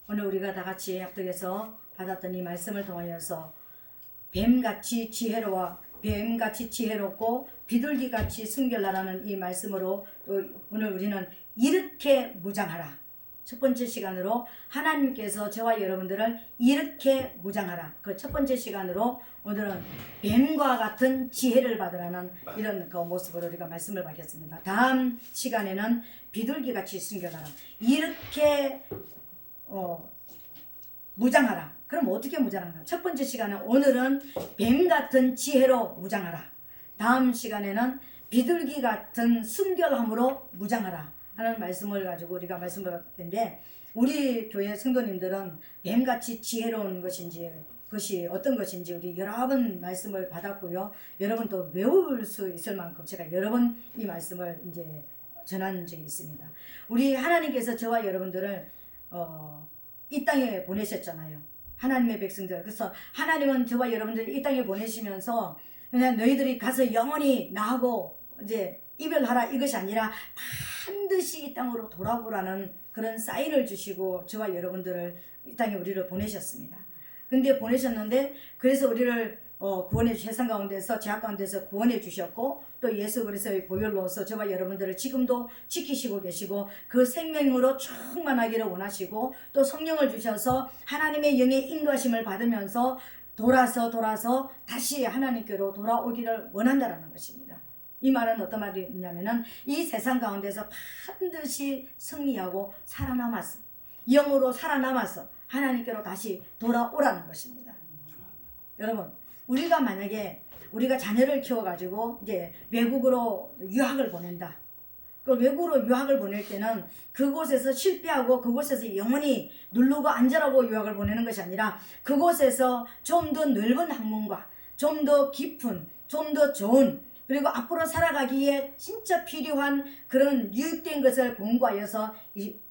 오늘 우리가 다 같이 합독해서 받았던 이 말씀을 통하여서 뱀같이 지혜로워 뱀같이 지혜롭고 비둘기같이 순결하라는 이 말씀으로 또 오늘 우리는 이렇게 무장하라. 첫 번째 시간으로 하나님께서 저와 여러분들을 이렇게 무장하라. 그 첫 번째 시간으로 오늘은 뱀과 같은 지혜를 받으라는 이런 그 모습으로 우리가 말씀을 받겠습니다. 다음 시간에는 비둘기같이 순결하라. 이렇게 무장하라. 그럼 어떻게 무장하라? 첫 번째 시간은 오늘은 뱀 같은 지혜로 무장하라. 다음 시간에는 비둘기 같은 순결함으로 무장하라 하는 말씀을 가지고 우리가 말씀을 받을 텐데, 우리 교회 성도님들은 뱀같이 지혜로운 것인지 그것이 어떤 것인지 우리 여러 번 말씀을 받았고요. 여러분 또 외울 수 있을 만큼 제가 여러 번 이 말씀을 이제 전한 적이 있습니다. 우리 하나님께서 저와 여러분들을 이 땅에 보내셨잖아요. 하나님의 백성들. 그래서 하나님은 저와 여러분들 이 땅에 보내시면서 그냥 너희들이 가서 영원히 나하고 이제 이별하라 이것이 아니라 반드시 이 땅으로 돌아오라는 그런 사인을 주시고 저와 여러분들을 이 땅에 우리를 보내셨습니다. 근데 보내셨는데 그래서 우리를 구원해 세상 가운데서 죄악 가운데서 구원해 주셨고 또 예수 그리스도의 보혈로서 저와 여러분들을 지금도 지키시고 계시고 그 생명으로 충만하기를 원하시고 또 성령을 주셔서 하나님의 영의 인도하심을 받으면서 돌아서 다시 하나님께로 돌아오기를 원한다라는 것입니다. 이 말은 어떤 말이냐면은 이 세상 가운데서 반드시 승리하고 살아남았어. 영으로 살아남아서 하나님께로 다시 돌아오라는 것입니다. 여러분, 우리가 만약에 우리가 자녀를 키워가지고 이제 외국으로 유학을 보낸다. 그 외국으로 유학을 보낼 때는 그곳에서 실패하고 그곳에서 영원히 누르고 앉으라고 유학을 보내는 것이 아니라 그곳에서 좀 더 넓은 학문과 좀 더 깊은, 좀 더 좋은, 그리고 앞으로 살아가기에 진짜 필요한 그런 유익된 것을 공부하여서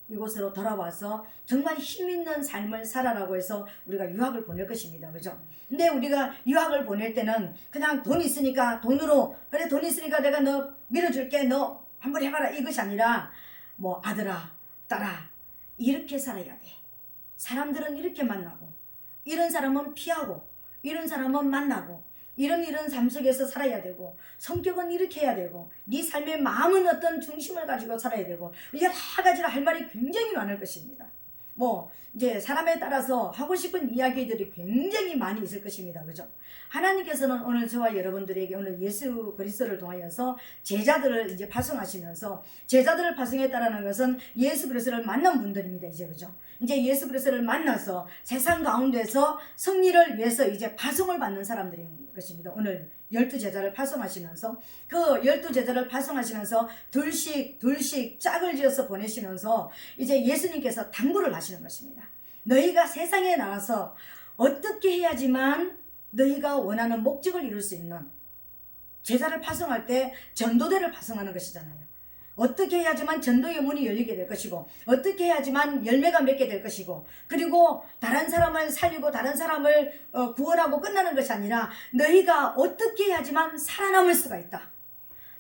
이곳으로 돌아와서 정말 힘있는 삶을 살아라고 해서 우리가 유학을 보낼 것입니다. 그죠? 근데 우리가 유학을 보낼 때는 그냥 돈 있으니까 돈으로, 그래 돈 있으니까 내가 너 밀어줄게, 너 한번 해봐라 이것이 아니라 뭐 아들아 딸아 이렇게 살아야 돼. 사람들은 이렇게 만나고 이런 사람은 피하고 이런 사람은 만나고 이런 삶 속에서 살아야 되고 성격은 이렇게 해야 되고 네 삶의 마음은 어떤 중심을 가지고 살아야 되고 여러 가지로 할 말이 굉장히 많을 것입니다. 뭐 이제 사람에 따라서 하고 싶은 이야기들이 굉장히 많이 있을 것입니다. 그죠? 하나님께서는 오늘 저와 여러분들에게 오늘 예수 그리스도를 통하여서 제자들을 이제 파송하시면서, 제자들을 파송했다라는 것은 예수 그리스도를 만난 분들입니다. 이제 그죠? 이제 예수 그리스도를 만나서 세상 가운데서 승리를 위해서 이제 파송을 받는 사람들인 것입니다. 오늘 12제자를 파송하시면서 그 12제자를 파송하시면서 둘씩 짝을 지어서 보내시면서 이제 예수님께서 당부를 하시는 것입니다. 너희가 세상에 나와서 어떻게 해야지만 너희가 원하는 목적을 이룰 수 있는, 제자를 파송할 때 전도대를 파송하는 것이잖아요. 어떻게 해야지만 전도의 문이 열리게 될 것이고 어떻게 해야지만 열매가 맺게 될 것이고, 그리고 다른 사람을 살리고 다른 사람을 구원하고 끝나는 것이 아니라 너희가 어떻게 해야지만 살아남을 수가 있다.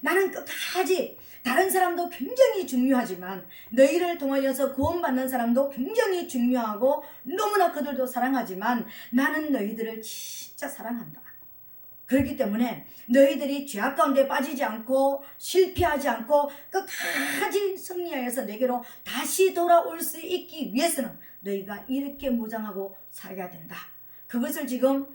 나는 끝까지 다른 사람도 굉장히 중요하지만 너희를 통하여서 구원받는 사람도 굉장히 중요하고 너무나 그들도 사랑하지만 나는 너희들을 진짜 사랑한다. 그렇기 때문에 너희들이 죄악 가운데 빠지지 않고 실패하지 않고 끝까지 승리하여서 내게로 다시 돌아올 수 있기 위해서는 너희가 이렇게 무장하고 살아야 된다. 그것을 지금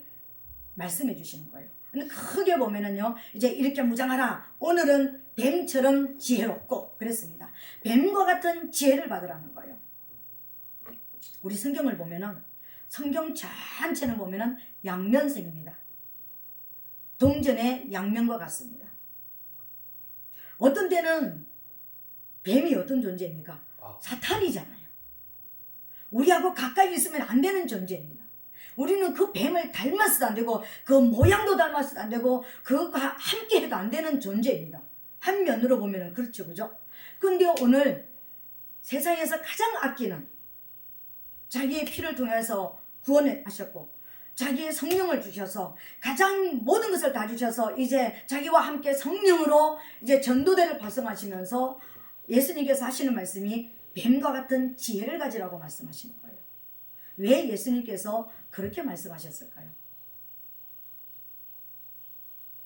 말씀해 주시는 거예요. 근데 크게 보면은요, 이제 이렇게 무장하라. 오늘은 뱀처럼 지혜롭고 그랬습니다. 뱀과 같은 지혜를 받으라는 거예요. 우리 성경을 보면은, 성경 전체는 보면은 양면성입니다. 동전의 양면과 같습니다. 어떤 때는 뱀이 어떤 존재입니까? 사탄이잖아요. 우리하고 가까이 있으면 안 되는 존재입니다. 우리는 그 뱀을 닮아서도 안 되고 그 모양도 닮아서도 안 되고 그것과 함께 해도 안 되는 존재입니다. 한 면으로 보면 그렇죠. 그죠? 근데 오늘 세상에서 가장 아끼는, 자기의 피를 통해서 구원하셨고 자기의 성령을 주셔서 가장 모든 것을 다 주셔서 이제 자기와 함께 성령으로 이제 전도대를 발송하시면서 예수님께서 하시는 말씀이 뱀과 같은 지혜를 가지라고 말씀하시는 거예요. 왜 예수님께서 그렇게 말씀하셨을까요?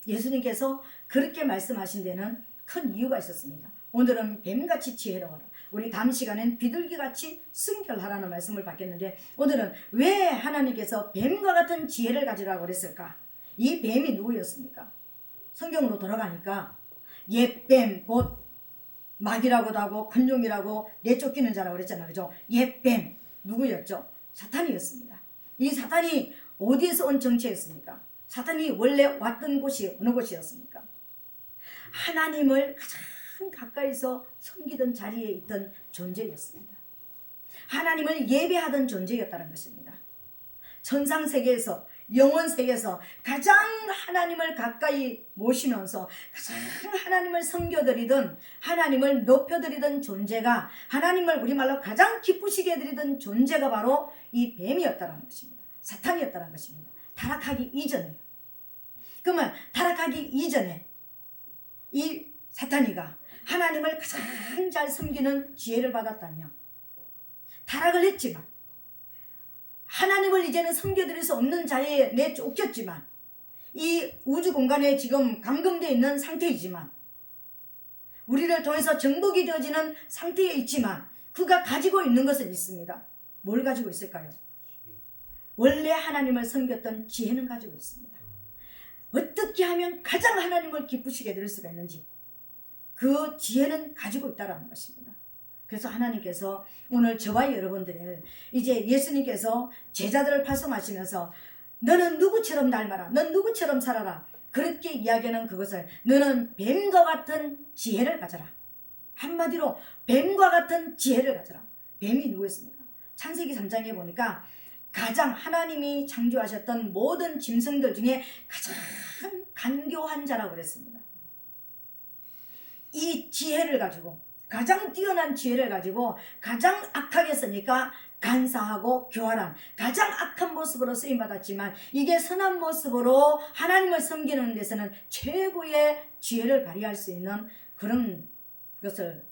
예수님께서 그렇게 말씀하신 데는 큰 이유가 있었습니다. 오늘은 뱀같이 지혜로워라. 우리 다음 시간엔 비둘기같이 순결하라는 말씀을 받겠는데, 오늘은 왜 하나님께서 뱀과 같은 지혜를 가지라고 그랬을까? 이 뱀이 누구였습니까? 성경으로 돌아가니까 옛뱀, 곧 마귀라고도 하고 군용이라고 내쫓기는 자라고 그랬잖아요. 그죠? 옛뱀 누구였죠? 사탄이었습니다. 이 사탄이 어디에서 온 정체였습니까? 사탄이 원래 왔던 곳이 어느 곳이었습니까? 하나님을 가장 가까이서 섬기던 자리에 있던 존재였습니다. 하나님을 예배하던 존재였다는 것입니다. 천상세계에서, 영혼세계에서 가장 하나님을 가까이 모시면서 가장 하나님을 섬겨드리던, 하나님을 높여드리던 존재가, 하나님을 우리말로 가장 기쁘시게 해드리던 존재가 바로 이 뱀이었다는 것입니다. 사탄이었다는 것입니다. 타락하기 이전에. 그러면 타락하기 이전에 이 사탄이가 하나님을 가장 잘 섬기는 지혜를 받았다면, 타락을 했지만, 하나님을 이제는 섬겨드릴 수 없는 자리에 내쫓겼지만, 이 우주 공간에 지금 감금되어 있는 상태이지만, 우리를 통해서 정복이 되어지는 상태에 있지만, 그가 가지고 있는 것은 있습니다. 뭘 가지고 있을까요? 원래 하나님을 섬겼던 지혜는 가지고 있습니다. 어떻게 하면 가장 하나님을 기쁘시게 해드릴 수가 있는지, 그 지혜는 가지고 있다는 것입니다. 그래서 하나님께서 오늘 저와 여러분들을, 이제 예수님께서 제자들을 파송하시면서 너는 누구처럼 닮아라, 넌 누구처럼 살아라, 그렇게 이야기하는 그것을, 너는 뱀과 같은 지혜를 가져라. 한마디로 뱀과 같은 지혜를 가져라. 뱀이 누구였습니까? 창세기 3장에 보니까 가장 하나님이 창조하셨던 모든 짐승들 중에 가장 간교한 자라고 그랬습니다. 이 지혜를 가지고, 가장 뛰어난 지혜를 가지고 가장 악하게 쓰니까 간사하고 교활한, 가장 악한 모습으로 쓰임받았지만, 이게 선한 모습으로 하나님을 섬기는 데서는 최고의 지혜를 발휘할 수 있는 그런 것을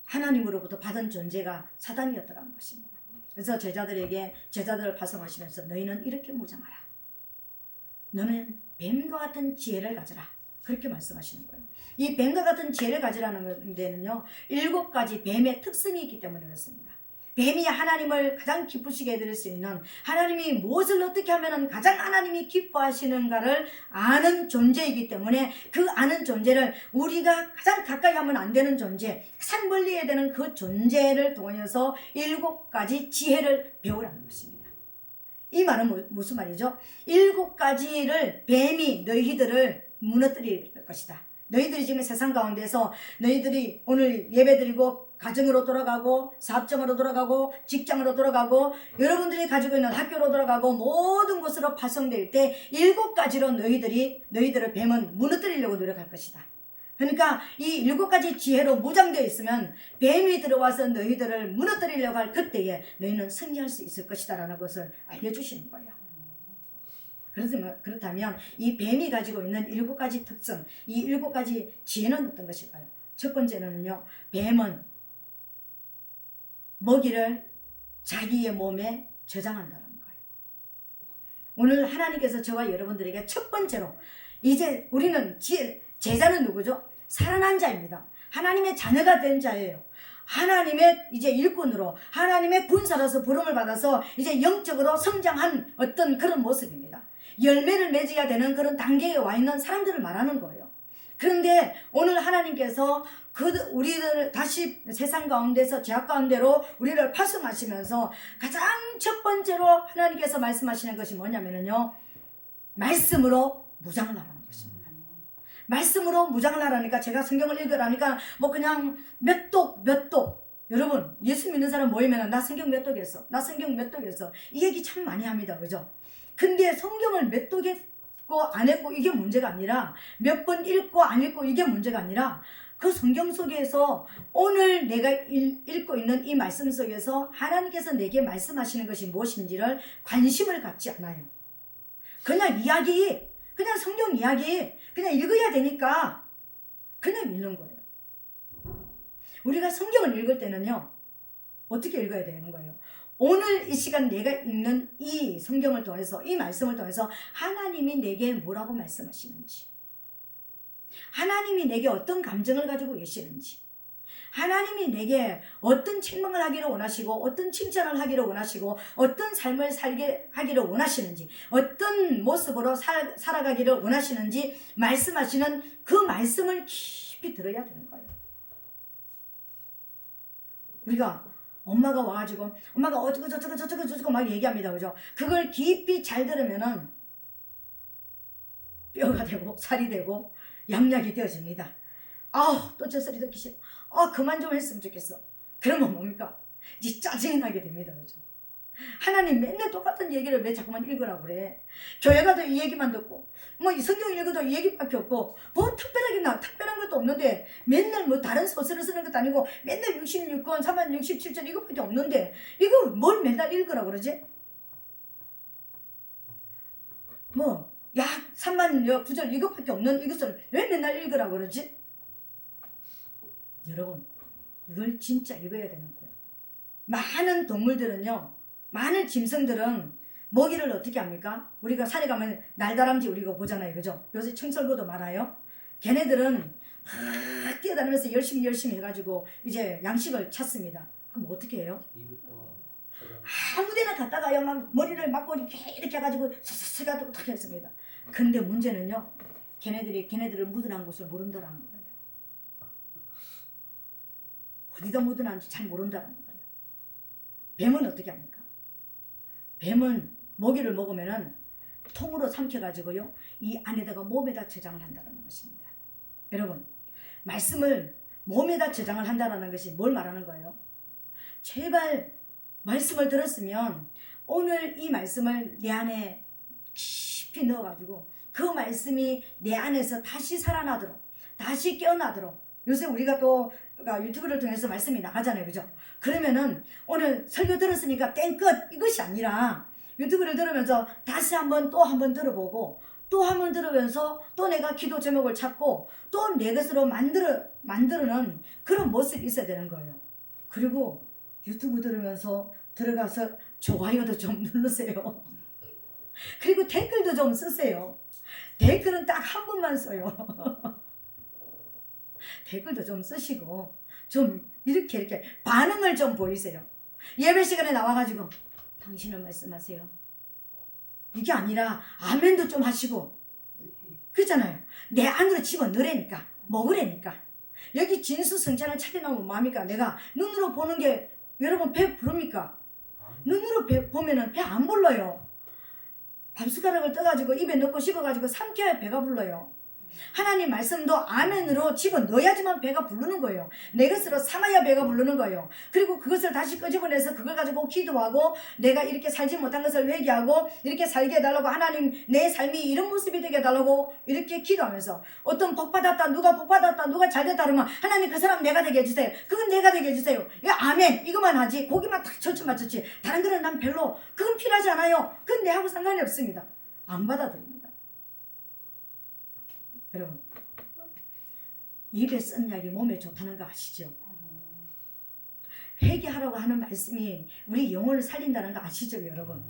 하나님으로부터 받은 존재가 사단이었다는 것입니다. 그래서 제자들을 파송하시면서 너희는 이렇게 무장하라. 너는 뱀과 같은 지혜를 가져라. 그렇게 말씀하시는 거예요. 이 뱀과 같은 지혜를 가지라는 데는요, 7가지 뱀의 특성이 있기 때문에 그렇습니다. 뱀이 하나님을 가장 기쁘시게 해드릴 수 있는, 하나님이 무엇을 어떻게 하면 가장 하나님이 기뻐하시는가를 아는 존재이기 때문에, 그 아는 존재를 우리가 가장 가까이 하면 안 되는 존재, 산 멀리 해야 되는 그 존재를 통해서 7가지 지혜를 배우라는 것입니다. 이 말은 무슨 말이죠? 7가지를 뱀이 너희들을 무너뜨릴 것이다. 너희들이 지금 세상 가운데서 너희들이 오늘 예배드리고 가정으로 돌아가고 사업장으로 돌아가고 직장으로 돌아가고 여러분들이 가지고 있는 학교로 돌아가고 모든 곳으로 파송될 때 7가지로 너희들을 뱀은 무너뜨리려고 노력할 것이다. 그러니까 이 7가지 지혜로 무장되어 있으면 뱀이 들어와서 너희들을 무너뜨리려고 할 그때에 너희는 승리할 수 있을 것이다 라는 것을 알려주시는 거예요. 그렇다면 이 뱀이 가지고 있는 7가지 특성, 이 7가지 지혜는 어떤 것일까요? 첫 번째는요, 뱀은 먹이를 자기의 몸에 저장한다는 거예요. 오늘 하나님께서 저와 여러분들에게 첫 번째로, 이제 우리는 제자는 누구죠? 살아난 자입니다. 하나님의 자녀가 된 자예요. 하나님의 이제 일꾼으로, 하나님의 군사로서 부름을 받아서 이제 영적으로 성장한 어떤 그런 모습입니다. 열매를 맺어야 되는 그런 단계에 와 있는 사람들을 말하는 거예요. 그런데 오늘 하나님께서 우리를 다시 세상 가운데서 죄악 가운데로 우리를 파송하시면서 가장 첫 번째로 하나님께서 말씀하시는 것이 뭐냐면요, 말씀으로 무장을 하라는 것입니다. 말씀으로 무장을 하라니까, 제가 성경을 읽으라니까 뭐 그냥 몇 독 여러분, 예수 믿는 사람 모이면 나 성경 몇 독 했어, 나 성경 몇 독 했어, 이 얘기 참 많이 합니다. 그죠? 근데 성경을 몇 독 했고 안 했고 이게 문제가 아니라, 몇 번 읽고 안 읽고 이게 문제가 아니라, 그 성경 속에서 오늘 내가 읽고 있는 이 말씀 속에서 하나님께서 내게 말씀하시는 것이 무엇인지를 관심을 갖지 않아요. 그냥 이야기, 그냥 성경 이야기, 그냥 읽어야 되니까 그냥 읽는 거예요. 우리가 성경을 읽을 때는요, 어떻게 읽어야 되는 거예요? 오늘 이 시간 내가 읽는 이 성경을 통해서, 이 말씀을 통해서 하나님이 내게 뭐라고 말씀하시는지, 하나님이 내게 어떤 감정을 가지고 계시는지, 하나님이 내게 어떤 책망을 하기를 원하시고, 어떤 칭찬을 하기를 원하시고, 어떤 삶을 살게 하기를 원하시는지, 어떤 모습으로 살아가기를 원하시는지 말씀하시는 그 말씀을 깊이 들어야 되는 거예요. 우리가 엄마가 와가지고 엄마가 어쩌고 저쩌고 저쩌고 저쩌고 막 얘기합니다. 그죠? 그걸 깊이 잘 들으면은 뼈가 되고 살이 되고 양약이 되어집니다. 또 저 소리 듣기 싫어. 그만 좀 했으면 좋겠어. 그러면 뭡니까? 이제 짜증이 나게 됩니다. 그죠? 하나님 맨날 똑같은 얘기를 왜 자꾸만 읽으라고 그래? 교회 가도 이 얘기만 듣고, 뭐 이 성경 읽어도 이 얘기밖에 없고, 뭐 특별한 것도 없는데, 맨날 뭐 다른 소설을 쓰는 것도 아니고, 맨날 66권, 367전 이것밖에 없는데, 이거 뭘 맨날 읽으라고 그러지? 뭐, 약 3만 9절 이것밖에 없는 이것을 왜 맨날 읽으라고 그러지? 여러분, 이걸 진짜 읽어야 되는 거예요. 많은 동물들은요, 많은 짐승들은 먹이를 어떻게 합니까? 우리가 산에 가면 날다람쥐 우리가 보잖아요. 그죠? 요새 청설모도 많아요. 걔네들은 뛰어다니면서 열심히 해가지고 이제 양식을 찾습니다. 그럼 어떻게 해요? 아무데나 갔다가요, 막 머리를 막고 이렇게 해가지고 스스스 가지고 어떻게 했습니다. 근데 문제는요, 걔네들을 묻어난 곳을 모른다라는 거예요. 어디다 묻어놨는지 잘 모른다는 거예요. 뱀은 어떻게 합니까? 뱀은 먹이를 먹으면은 통으로 삼켜가지고요, 이 안에다가 몸에다 저장을 한다는 것입니다. 여러분, 말씀을 몸에다 저장을 한다는 것이 뭘 말하는 거예요? 제발 말씀을 들었으면 오늘 이 말씀을 내 안에 깊이 넣어가지고 그 말씀이 내 안에서 다시 살아나도록, 다시 깨어나도록. 요새 우리가 또 유튜브를 통해서 말씀이 나가잖아요. 그죠? 그러면은 오늘 설교 들었으니까 땡끝 이것이 아니라 유튜브를 들으면서 다시 또 한 번 들어보고 또 한 번 들으면서 또 내가 기도 제목을 찾고 또 내 것으로 만드는 그런 모습이 있어야 되는 거예요. 그리고 유튜브 들으면서 들어가서 좋아요도 좀 누르세요. 그리고 댓글도 좀 쓰세요. 댓글은 딱 한 번만 써요. 댓글도 좀 쓰시고 좀 이렇게 반응을 좀 보이세요. 예배 시간에 나와가지고 당신은 말씀하세요. 이게 아니라 아멘도 좀 하시고 그렇잖아요. 내 안으로 집어넣으라니까, 먹으라니까. 여기 진수성찬을 차려놓으면 뭐합니까? 내가 눈으로 보는 게 여러분 배 부릅니까? 눈으로 보면은 배 안 불러요. 밥숟가락을 떠가지고 입에 넣고 씹어가지고 삼켜야 배가 불러요. 하나님 말씀도 아멘으로 집어넣어야지만 배가 부르는 거예요. 내 것으로 삼아야 배가 부르는 거예요. 그리고 그것을 다시 끄집어내서 그걸 가지고 기도하고 내가 이렇게 살지 못한 것을 회개하고 이렇게 살게 해달라고, 하나님 내 삶이 이런 모습이 되게 해달라고 이렇게 기도하면서 어떤 복받았다, 누가 복받았다, 누가 잘됐다 그러면 하나님 그 사람 내가 되게 해주세요. 그건 내가 되게 해주세요. 야, 아멘 이것만 하지, 거기만 딱 초점 맞췄지 다른 거는 난 별로 그건 필요하지 않아요. 그건 내하고 상관이 없습니다. 안 받아들입니다. 여러분, 입에 쓴 약이 몸에 좋다는 거 아시죠? 회개하라고 하는 말씀이 우리 영혼을 살린다는 거 아시죠, 여러분?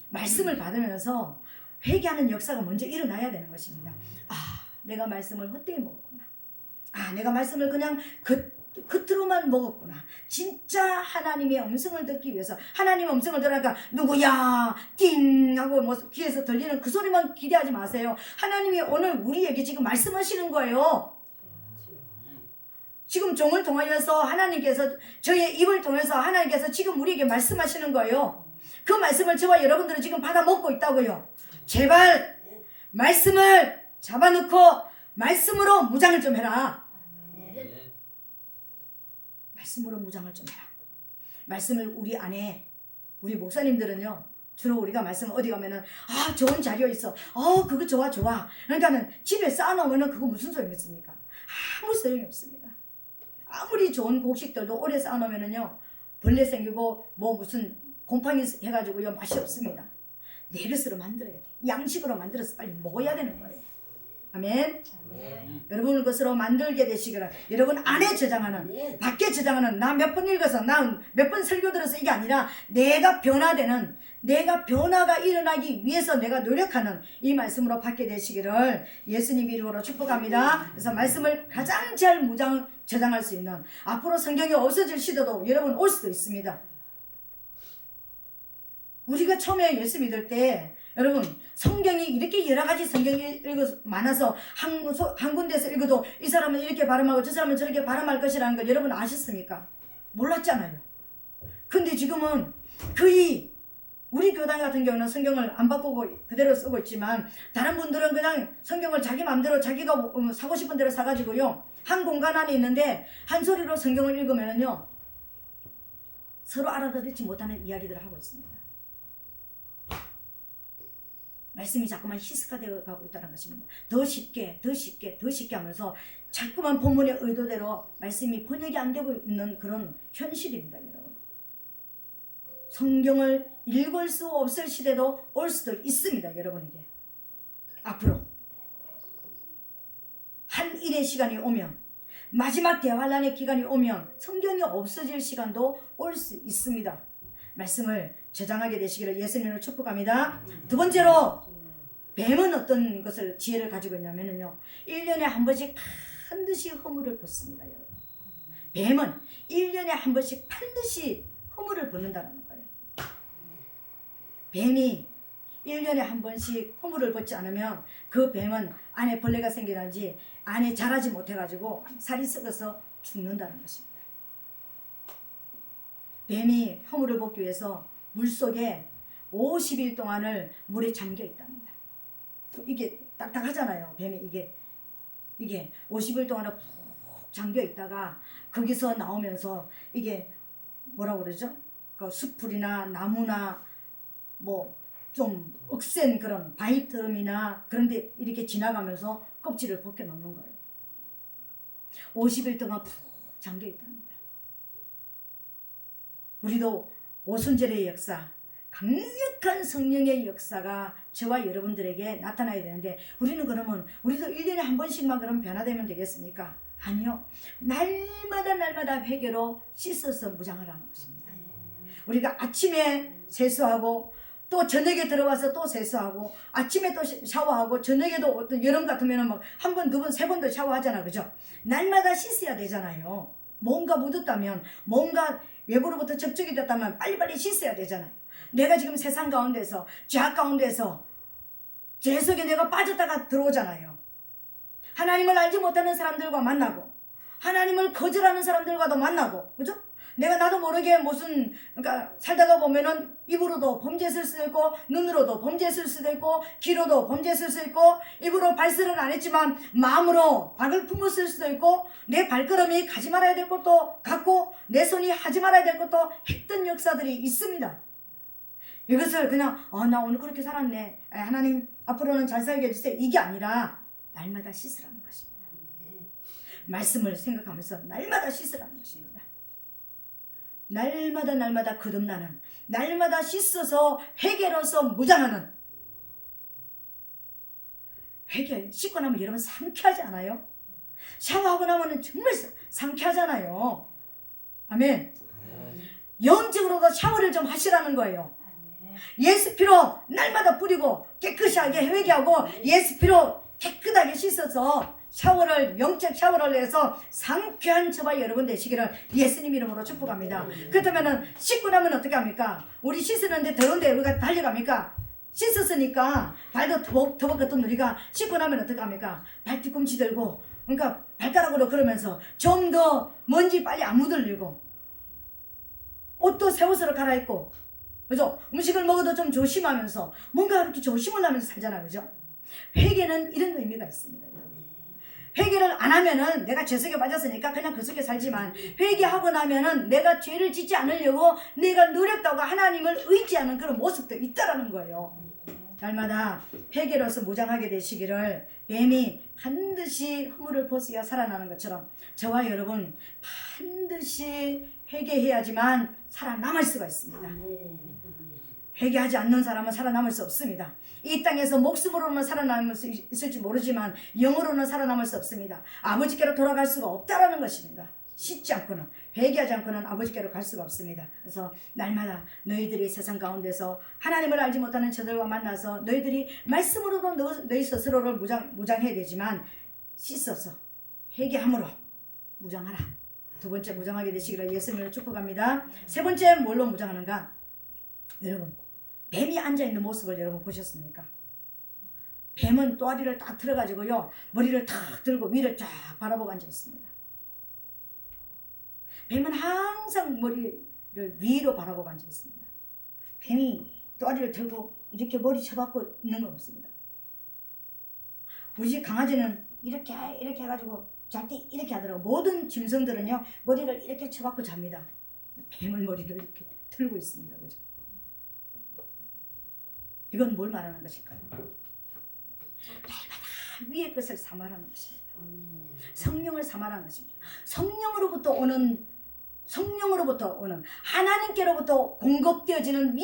말씀을 받으면서 회개하는 역사가 먼저 일어나야 되는 것입니다. 내가 말씀을 헛되이 먹었구나. 내가 말씀을 그냥 겉으로만 먹었구나. 진짜 하나님의 음성을 듣기 위해서, 하나님의 음성을 들으니까 누구야 띵 하고 뭐 귀에서 들리는 그 소리만 기대하지 마세요. 하나님이 오늘 우리에게 지금 말씀하시는 거예요. 지금 종을 통하여서 하나님께서, 저의 입을 통해서 하나님께서 지금 우리에게 말씀하시는 거예요. 그 말씀을 저와 여러분들은 지금 받아 먹고 있다고요. 제발 말씀을 잡아놓고 말씀으로 무장을 좀 해라. 말씀으로 무장을 좀 해라. 말씀을 우리 안에, 우리 목사님들은요, 주로 우리가 말씀 어디 가면은 좋은 자료 있어, 그거 좋아. 그러니까는 집에 쌓아놓으면은 그거 무슨 소용이 있습니까? 아무 소용이 없습니다. 아무리 좋은 곡식들도 오래 쌓아놓으면은요 벌레 생기고 뭐 무슨 곰팡이 해가지고요 맛이 없습니다. 내 것으로 만들어야 돼. 양식으로 만들어서 빨리 먹어야 되는 거예요. 아멘. 여러분을 것으로 만들게 되시기를. 여러분 안에 저장하는, 밖에 저장하는, 나 몇 번 읽어서, 나 몇 번 설교 들어서 이게 아니라 내가 변화되는, 내가 변화가 일어나기 위해서 내가 노력하는 이 말씀으로 받게 되시기를 예수님 이름으로 축복합니다. 그래서 말씀을 가장 잘 저장할 수 있는, 앞으로 성경이 없어질 시대도 여러분 올 수도 있습니다. 우리가 처음에 예수 믿을 때 여러분 성경이 이렇게 여러 가지 성경이 많아서 한 군데에서 읽어도 이 사람은 이렇게 발음하고 저 사람은 저렇게 발음할 것이라는 걸 여러분 아셨습니까? 몰랐잖아요. 근데 지금은 거의 우리 교단 같은 경우는 성경을 안 바꾸고 그대로 쓰고 있지만 다른 분들은 그냥 성경을 자기 마음대로 자기가 사고 싶은 대로 사가지고요, 한 공간 안에 있는데 한 소리로 성경을 읽으면은요 서로 알아듣지 못하는 이야기들을 하고 있습니다. 말씀이 자꾸만 희석화되어 가고 있다는 것입니다. 더 쉽게 하면서 자꾸만 본문의 의도대로 말씀이 번역이 안 되고 있는 그런 현실입니다. 여러분, 성경을 읽을 수 없을 시대도 올 수도 있습니다. 여러분에게 앞으로 한 일의 시간이 오면, 마지막 대환란의 기간이 오면 성경이 없어질 시간도 올 수 있습니다. 말씀을 저장하게 되시기를 예수님을 축복합니다. 두 번째로, 뱀은 어떤 것을 지혜를 가지고 있냐면요, 1년에 한 번씩 반드시 허물을 벗습니다. 여러분, 뱀은 1년에 한 번씩 반드시 허물을 벗는다는 거예요. 뱀이 1년에 한 번씩 허물을 벗지 않으면 그 뱀은 안에 벌레가 생기든지 안에 자라지 못해가지고 살이 썩어서 죽는다는 것입니다. 뱀이 허물을 벗기 위해서 물속에 50일 동안을 물에 잠겨 있답니다. 이게 딱딱하잖아요. 뱀이 이게 50일 동안을 푹 잠겨 있다가 거기서 나오면서 이게 뭐라고 그러죠? 그 숯불이나 나무나 뭐 좀 억센 그런 바위틈이나 그런데 이렇게 지나가면서 껍질을 벗겨 놓는 거예요. 50일 동안 푹 잠겨 있답니다. 우리도 오순절의 역사, 강력한 성령의 역사가 저와 여러분들에게 나타나야 되는데, 우리는 그러면 우리도 1년에 한 번씩만 그럼 변화되면 되겠습니까? 아니요. 날마다 회개로 씻어서 무장하라는 것입니다. 우리가 아침에 세수하고 또 저녁에 들어와서 또 세수하고, 아침에 또 샤워하고, 저녁에도 어떤 여름 같으면 막 한 번, 두 번, 세 번도 샤워하잖아. 그죠? 날마다 씻어야 되잖아요. 뭔가 묻었다면, 뭔가 외부로부터 접촉이 됐다면 빨리빨리 씻어야 되잖아요. 내가 지금 세상 가운데서, 죄악 가운데서 죄 속에 내가 빠졌다가 들어오잖아요. 하나님을 알지 못하는 사람들과 만나고, 하나님을 거절하는 사람들과도 만나고, 그죠? 내가 나도 모르게 그러니까 살다가 보면은 입으로도 범죄했을 수도 있고, 눈으로도 범죄했을 수도 있고, 귀로도 범죄했을 수도 있고, 입으로 발설은 안 했지만 마음으로 악을 품었을 수도 있고, 내 발걸음이 가지 말아야 될 것도 같고, 내 손이 하지 말아야 될 것도 했던 역사들이 있습니다. 이것을 그냥 나 오늘 그렇게 살았네, 하나님 앞으로는 잘 살게 해주세요, 이게 아니라 날마다 씻으라는 것입니다. 말씀을 생각하면서 날마다 씻으라는 것입니다. 날마다 거듭나는, 날마다 씻어서 회개로서 무장하는, 회개 씻고 나면 여러분 상쾌하지 않아요? 샤워하고 나면 정말 상쾌하잖아요. 아멘. 영적으로도 샤워를 좀 하시라는 거예요. 예수 피로 날마다 뿌리고 깨끗하게 회개하고 예수 피로 깨끗하게 씻어서 영적 샤워를 해서 상쾌한 저와 여러분 되시기를 예수님 이름으로 축복합니다. 그렇다면 씻고 나면 어떻게 합니까? 우리 씻었는데 더운데 우리가 달려갑니까? 씻었으니까 발도 터벅터벅 우리가 씻고 나면 어떻게 합니까? 발 뒤꿈치 들고, 그러니까 발가락으로 걸으면서 좀 더 먼지 빨리 안 묻으려고, 옷도 새 옷으로 갈아입고, 그죠? 음식을 먹어도 좀 조심하면서 뭔가 이렇게 조심을 하면서 살잖아요. 그죠? 회개는 이런 의미가 있습니다. 회개를 안 하면은 내가 죄 속에 빠졌으니까 그냥 그 속에 살지만, 회개하고 나면은 내가 죄를 짓지 않으려고 내가 노력하고 하나님을 의지하는 그런 모습도 있다라는 거예요. 날마다 회개로서 무장하게 되시기를, 뱀이 반드시 허물을 벗어야 살아나는 것처럼 저와 여러분 반드시 회개해야지만 살아남을 수가 있습니다. 회개하지 않는 사람은 살아남을 수 없습니다. 이 땅에서 목숨으로는 살아남을 수 있을지 모르지만 영으로는 살아남을 수 없습니다. 아버지께로 돌아갈 수가 없다라는 것입니다. 씻지 않고는, 회개하지 않고는 아버지께로 갈 수가 없습니다. 그래서 날마다 너희들이 세상 가운데서 하나님을 알지 못하는 저들과 만나서 너희들이 말씀으로도 너희 스스로를 무장해야 되지만 씻어서 회개함으로 무장하라. 두 번째 무장하게 되시기를 예수님을 축복합니다. 세 번째 뭘로 무장하는가? 여러분, 뱀이 앉아있는 모습을 여러분 보셨습니까? 뱀은 또아리를 딱 들어가지고요, 머리를 탁 들고 위를 쫙 바라보고 앉아있습니다. 뱀은 항상 머리를 위로 바라보고 앉아있습니다. 뱀이 또아리를 들고 이렇게 머리 쳐박고 있는 건 없습니다. 우리 집 강아지는 이렇게 해가지고 잘 때 이렇게 하더라고요. 모든 짐승들은요, 머리를 이렇게 쳐박고 잡니다. 뱀은 머리를 이렇게 들고 있습니다. 그죠? 이건 뭘 말하는 것일까요? 날마다 위의 것을 삼아라는 것입니다. 성령을 삼아라는 것입니다. 성령으로부터 오는 하나님께로부터 공급되어지는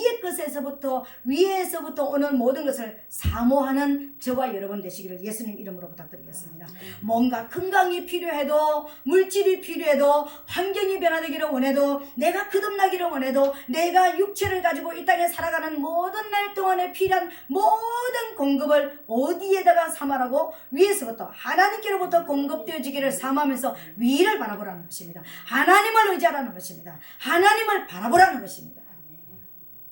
위에서부터 오는 모든 것을 사모하는 저와 여러분 되시기를 예수님 이름으로 부탁드리겠습니다. 뭔가 건강이 필요해도, 물질이 필요해도, 환경이 변화되기를 원해도, 내가 거듭나기를 원해도, 내가 육체를 가지고 이 땅에 살아가는 모든 날 동안에 필요한 모든 공급을 어디에다가 삼아라고? 위에서부터 하나님께로부터 공급되어지기를 사모하면서 위를 바라보라는 것입니다. 하나님을 의지하라는 것입니다. 하나님을 바라보라는 것입니다.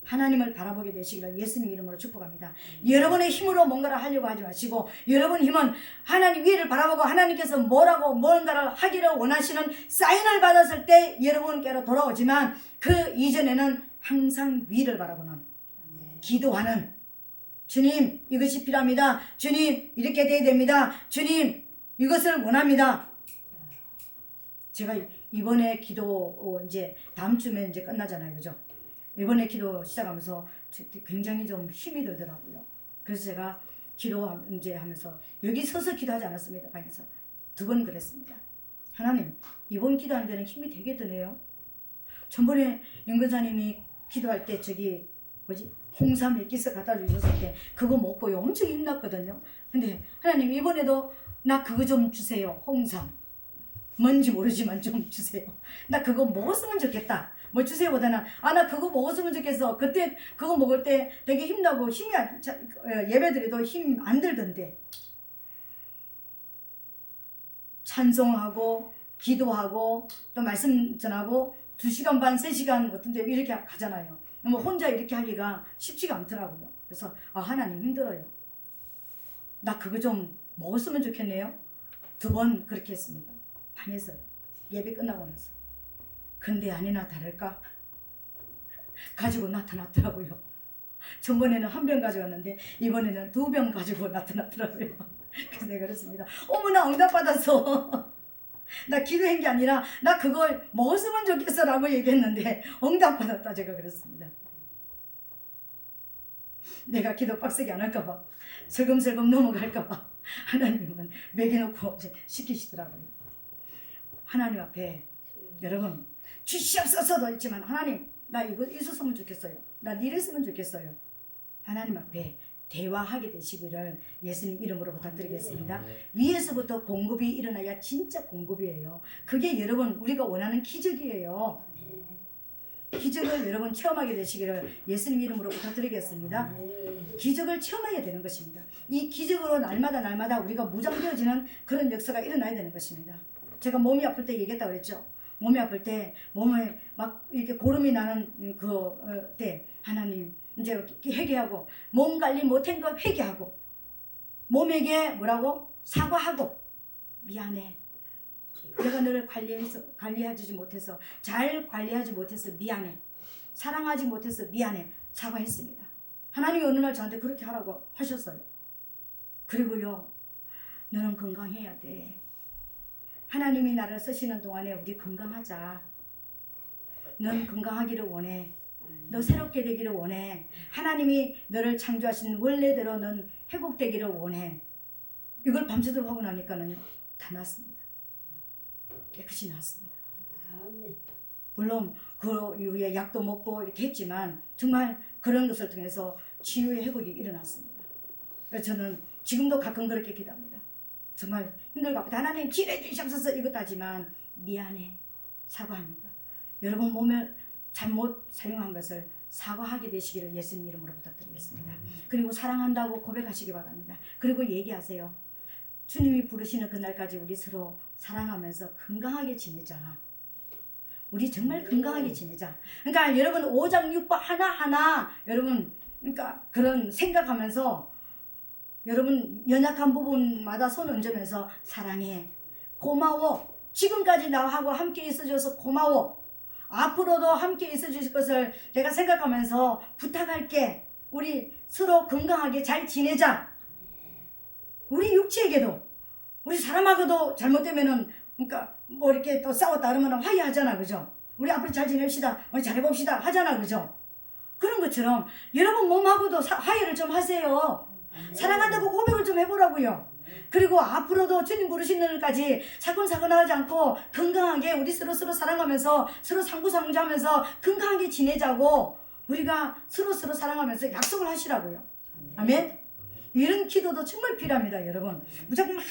하나님을 바라보게 되시기를 예수님 이름으로 축복합니다. 여러분의 힘으로 뭔가를 하려고 하지 마시고, 여러분 힘은 하나님 위를 바라보고 하나님께서 뭔가를 하기를 원하시는 사인을 받았을 때 여러분께로 돌아오지만, 그 이전에는 항상 위를 바라보는, 기도하는, 주님 이것이 필요합니다. 주님 이렇게 돼야 됩니다. 주님 이것을 원합니다. 제가 이번에 기도 이제 다음 주면 이제 끝나잖아요, 그죠? 이번에 기도 시작하면서 굉장히 좀 힘이 들더라고요. 그래서 제가 기도 이제 하면서 여기 서서 기도하지 않았습니다. 방에서 2번 그랬습니다. 하나님, 이번 기도하는 데는 힘이 되게 드네요. 전번에 윤근사님이 기도할 때 저기 홍삼 액기스 갖다 주셨을 때 그거 먹고요 엄청 힘났거든요. 근데 하나님 이번에도 나 그거 좀 주세요. 홍삼. 뭔지 모르지만 좀 주세요. 나 그거 먹었으면 좋겠다. 뭐 주세요 보다는 나 그거 먹었으면 좋겠어. 그때 그거 먹을 때 되게 힘나고 예배드려도 힘 안 들던데. 찬송하고 기도하고 또 말씀 전하고 2시간 반 3시간 어떤 데 이렇게 가잖아요. 뭐 혼자 이렇게 하기가 쉽지가 않더라고요. 그래서 하나님 힘들어요. 나 그거 좀 먹었으면 좋겠네요. 2번 그렇게 했습니다. 방에서 예배 끝나고 나서. 근데 아니나 다를까 가지고 나타났더라고요. 전번에는 1병 가져왔는데 이번에는 2병 가지고 나타났더라고요. 그래서 내가 그랬습니다. 어머나 응답받았어. 나 기도한 게 아니라 나 그걸 먹었으면 좋겠어 라고 얘기했는데 응답받았다 제가 그랬습니다. 내가 기도 빡세게 안 할까봐, 슬금슬금 넘어갈까봐 하나님은 먹여놓고 시키시더라고요. 하나님 앞에 여러분 주시옵소서도 있지만, 하나님 나 이거 있었으면 좋겠어요. 나 이랬으면 좋겠어요. 하나님 앞에 대화하게 되시기를 예수님 이름으로 부탁드리겠습니다. 위에서부터 공급이 일어나야 진짜 공급이에요. 그게 여러분 우리가 원하는 기적이에요. 기적을 여러분 체험하게 되시기를 예수님 이름으로 부탁드리겠습니다. 기적을 체험하게 되는 것입니다. 이 기적으로 날마다 우리가 무장되어지는 그런 역사가 일어나야 되는 것입니다. 제가 몸이 아플 때 얘기했다고 그랬죠. 몸이 아플 때 몸에 막 이렇게 고름이 나는 때 하나님 이제 회개하고, 몸 관리 못한 거 회개하고, 몸에게 뭐라고? 사과하고, 미안해. 내가 너를 관리하지 못해서, 잘 관리하지 못해서 미안해. 사랑하지 못해서 미안해. 사과했습니다. 하나님이 어느 날 저한테 그렇게 하라고 하셨어요. 그리고요, 너는 건강해야 돼. 하나님이 나를 쓰시는 동안에 우리 건강하자. 넌 건강하기를 원해. 너 새롭게 되기를 원해. 하나님이 너를 창조하신 원래대로 넌 회복되기를 원해. 이걸 밤새도록 하고 나니까는 다 났습니다. 깨끗이 났습니다. 물론 그 이후에 약도 먹고 이렇게 했지만 정말 그런 것을 통해서 치유의 회복이 일어났습니다. 그래서 저는 지금도 가끔 그렇게 기도합니다. 정말 힘들고 아프다. 하나님 치료해 주시옵소서 이것도 하지만 미안해. 사과합니다. 여러분 몸을 잘못 사용한 것을 사과하게 되시기를 예수님 이름으로 부탁드리겠습니다. 그리고 사랑한다고 고백하시기 바랍니다. 그리고 얘기하세요. 주님이 부르시는 그날까지 우리 서로 사랑하면서 건강하게 지내자. 우리 정말 건강하게 지내자. 그러니까 여러분 5장 6번 하나하나 여러분 그러니까 그런 생각하면서 여러분 연약한 부분마다 손 얹으면서 사랑해. 고마워. 지금까지 나하고 함께 있어줘서 고마워. 앞으로도 함께 있어주실 것을 내가 생각하면서 부탁할게. 우리 서로 건강하게 잘 지내자. 우리 육체에게도 우리 사람하고도 잘못되면은 그러니까 뭐 이렇게 또 싸웠다 그러면 화해하잖아, 그죠? 우리 앞으로 잘 지냅시다, 우리 잘해봅시다 하잖아, 그죠? 그런 것처럼 여러분 몸하고도 화해를 좀 하세요. 사랑한다고 고백을 좀 해보라고요. 그리고 앞으로도 주님 부르시는 날까지 사건사건하지 않고 건강하게 우리 서로 사랑하면서 서로 상부상조하면서 건강하게 지내자고 우리가 서로 사랑하면서 약속을 하시라고요. 아멘. 이런 기도도 정말 필요합니다, 여러분. 무조건 막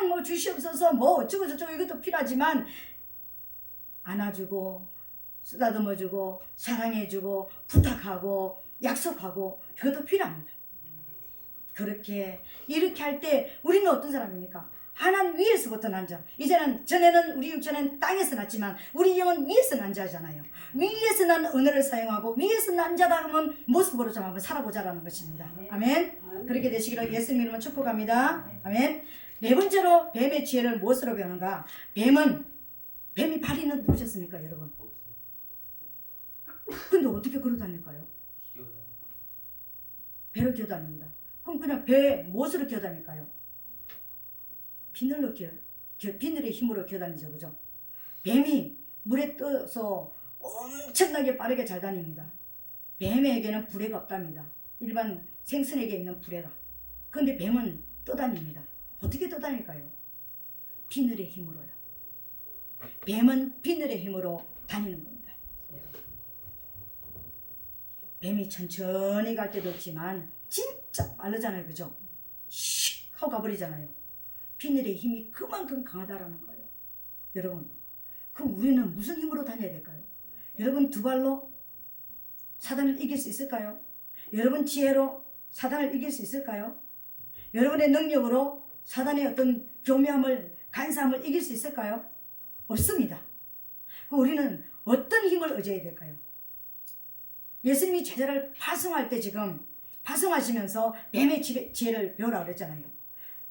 뭐 주시옵소서 뭐 어쩌고 저쩌고 이것도 필요하지만 안아주고 쓰다듬어주고 사랑해주고 부탁하고 약속하고 이것도 필요합니다. 그렇게 이렇게 할 때 우리는 어떤 사람입니까? 하나님 위에서부터 난자. 이제는 전에는 우리 육체는 땅에서 났지만 우리 영은 위에서 난자잖아요. 위에서 난 언어를 사용하고 위에서 난자다 하면 모습으로 좀 한번 살아보자라는 것입니다. 아멘. 그렇게 되시기를 예수님 이름으로 축복합니다. 아멘. 네 번째로 뱀의 지혜를 무엇으로 배우는가? 뱀이 팔 있는 거 보셨습니까, 여러분? 근데 어떻게 걸어 다닐까요? 배로 기어 다닙니다. 그럼 그냥 배 무엇으로 기어 다닐까요? 비늘의 힘으로 기어 다니죠, 그죠? 뱀이 물에 떠서 엄청나게 빠르게 잘 다닙니다. 뱀에게는 부레가 없답니다. 일반 생선에게 있는 부레가. 그런데 뱀은 떠다닙니다. 어떻게 떠다닐까요? 비늘의 힘으로요. 뱀은 비늘의 힘으로 다니는 겁니다. 뱀이 천천히 갈 때도 있지만 진짜 빠르잖아요, 그죠? 슉 하고 가버리잖아요. 비늘의 힘이 그만큼 강하다라는 거예요. 여러분, 그럼 우리는 무슨 힘으로 다녀야 될까요? 여러분 두 발로 사단을 이길 수 있을까요? 여러분 지혜로 사단을 이길 수 있을까요? 여러분의 능력으로 사단의 어떤 교묘함을 간사함을 이길 수 있을까요? 없습니다. 그럼 우리는 어떤 힘을 의지해야 될까요? 예수님이 제자를 파송할 때 지금 파송하시면서 뱀의 지혜를 배우라고 그랬잖아요.